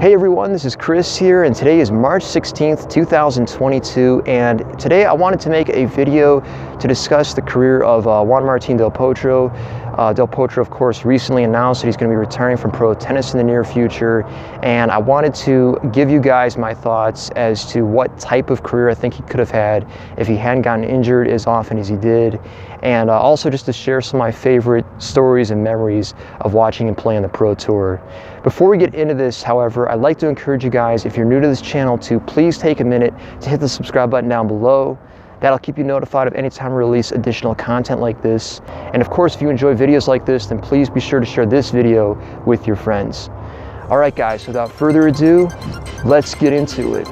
Hey everyone, this is Chris here, and today is March 16th, 2022, and today I wanted to make a video to discuss the career of Juan Martin Del Potro. Del Potro, of course, recently announced that he's going to be retiring from pro tennis in the near future, and I wanted to give you guys my thoughts as to what type of career I think he could have had if he hadn't gotten injured as often as he did, and also just to share some of my favorite stories and memories of watching him play on the Pro Tour. Before we get into this, however, I'd like to encourage you guys, if you're new to this channel, to please take a minute to hit the subscribe button down below. That'll keep you notified of any time we release additional content like this. And of course, if you enjoy videos like this, then please be sure to share this video with your friends. All right, guys, without further ado, let's get into it.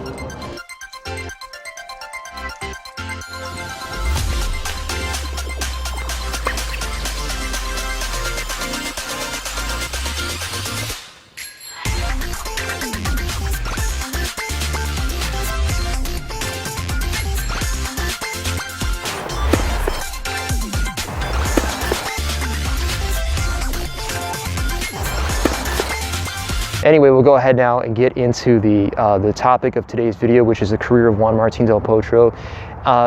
Anyway, we'll go ahead now and get into the topic of today's video, which is the career of Juan Martin Del Potro.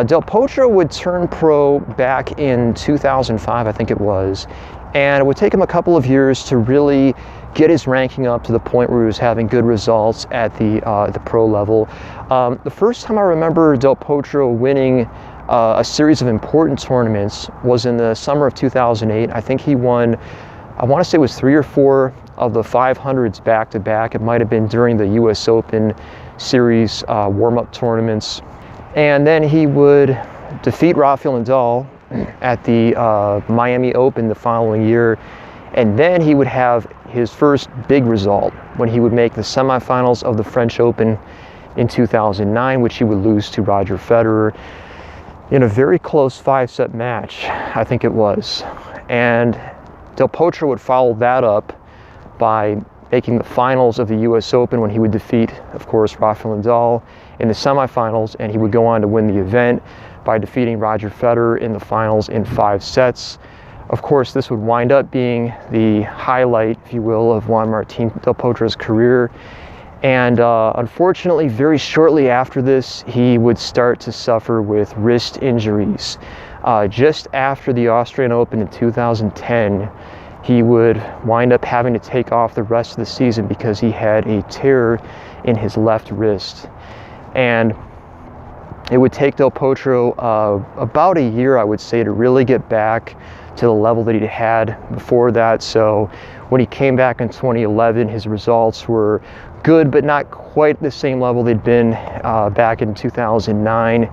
Del Potro would turn pro back in 2005, I think it was, and it would take him a couple of years to really get his ranking up to the point where he was having good results at the pro level. The first time I remember Del Potro winning a series of important tournaments was in the summer of 2008. I think he won, I want to say it was 3 or 4 of the 500s back-to-back. It might have been during the US Open series warm-up tournaments. And then he would defeat Rafael Nadal at the Miami Open the following year. And then he would have his first big result when he would make the semifinals of the French Open in 2009, which he would lose to Roger Federer in a very close 5-set match, I think it was. And Del Potro would follow that up by making the finals of the US Open when he would defeat, of course, Rafael Nadal in the semifinals, and he would go on to win the event by defeating Roger Federer in the finals in 5 sets. Of course, this would wind up being the highlight, if you will, of Juan Martin Del Potro's career. And unfortunately, very shortly after this, he would start to suffer with wrist injuries. Just after the Austrian Open in 2010, he would wind up having to take off the rest of the season because he had a tear in his left wrist. And it would take Del Potro about a year, I would say, to really get back to the level that he had before that. So when he came back in 2011, his results were good, but not quite the same level they'd been back in 2009.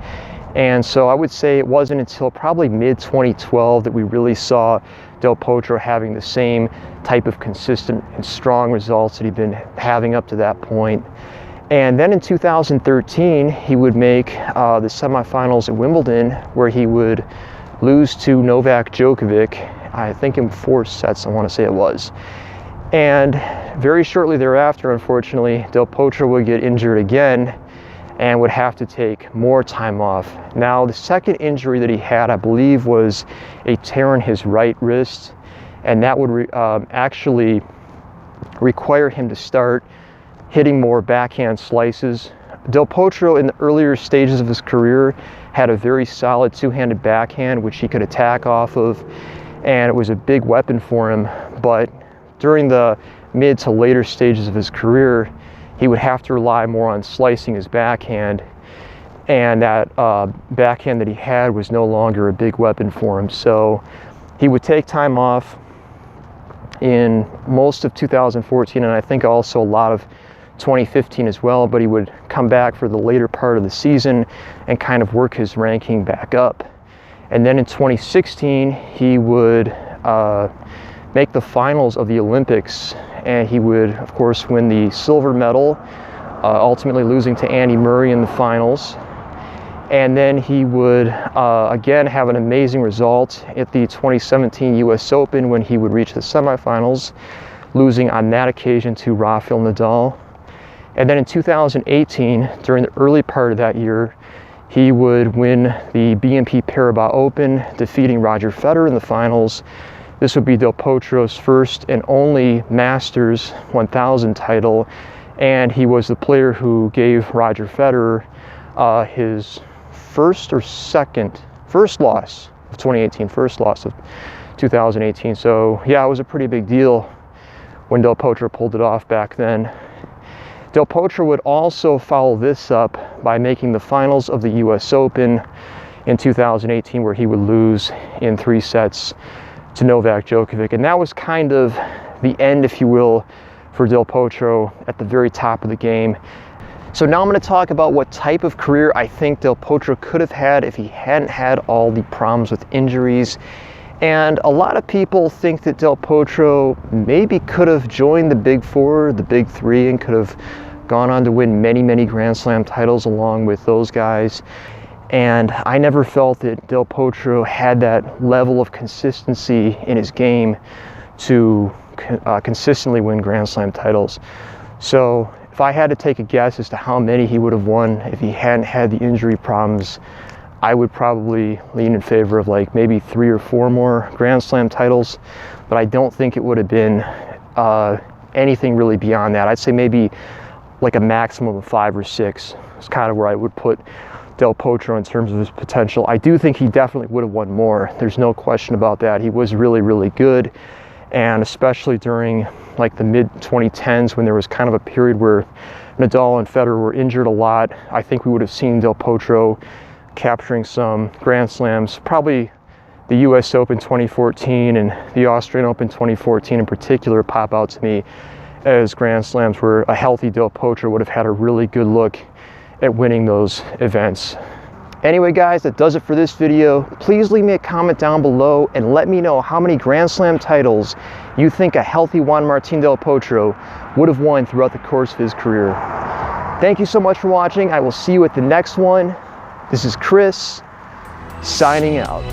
And so I would say it wasn't until probably mid-2012 that we really saw Del Potro having the same type of consistent and strong results that he'd been having up to that point. And then in 2013, he would make the semifinals at Wimbledon, where he would lose to Novak Djokovic, I think in 4 sets, I want to say it was. And very shortly thereafter, unfortunately, Del Potro would get injured again and would have to take more time off. Now, the second injury that he had, I believe, was a tear in his right wrist, and that would actually require him to start hitting more backhand slices. Del Potro, in the earlier stages of his career, had a very solid two-handed backhand, which he could attack off of, and it was a big weapon for him. But during the mid to later stages of his career, he would have to rely more on slicing his backhand, and that backhand that he had was no longer a big weapon for him. So he would take time off in most of 2014, and I think also a lot of 2015 as well, but he would come back for the later part of the season and kind of work his ranking back up. And then in 2016, he would make the finals of the Olympics, and he would, of course, win the silver medal, ultimately losing to Andy Murray in the finals. And then he would again have an amazing result at the 2017 US Open when he would reach the semifinals, losing on that occasion to Rafael Nadal. And then in 2018, during the early part of that year, he would win the BNP Paribas Open, defeating Roger Federer in the finals. This would be Del Potro's first and only Masters 1000 title, and he was the player who gave Roger Federer his first loss of 2018, first loss of 2018. So yeah, it was a pretty big deal when Del Potro pulled it off back then. Del Potro would also follow this up by making the finals of the US Open in 2018, where he would lose in 3 sets to Novak Djokovic. And that was kind of the end, if you will, for Del Potro at the very top of the game. So now I'm going to talk about what type of career I think Del Potro could have had if he hadn't had all the problems with injuries. And a lot of people think that Del Potro maybe could have joined the Big Four, the Big Three, and could have gone on to win many, many Grand Slam titles along with those guys. And I never felt that Del Potro had that level of consistency in his game to consistently win Grand Slam titles. So if I had to take a guess as to how many he would have won if he hadn't had the injury problems, I would probably lean in favor of like maybe 3 or 4 more Grand Slam titles, but I don't think it would have been anything really beyond that. I'd say maybe like a maximum of 5 or 6 is kind of where I would put Del Potro in terms of his potential. I do think he definitely would have won more. There's no question about that. He was really, really good. And especially during like the mid-2010s, when there was kind of a period where Nadal and Federer were injured a lot, I think we would have seen Del Potro capturing some Grand Slams, probably the US Open 2014 and the Australian Open 2014 in particular pop out to me as Grand Slams where a healthy Del Potro would have had a really good look at winning those events. Anyway guys, that does it for this video. Please leave me a comment down below and let me know how many Grand Slam titles you think a healthy Juan Martin Del Potro would have won throughout the course of his career. Thank you so much for watching. I will see you at the next one. This is Chris, signing out.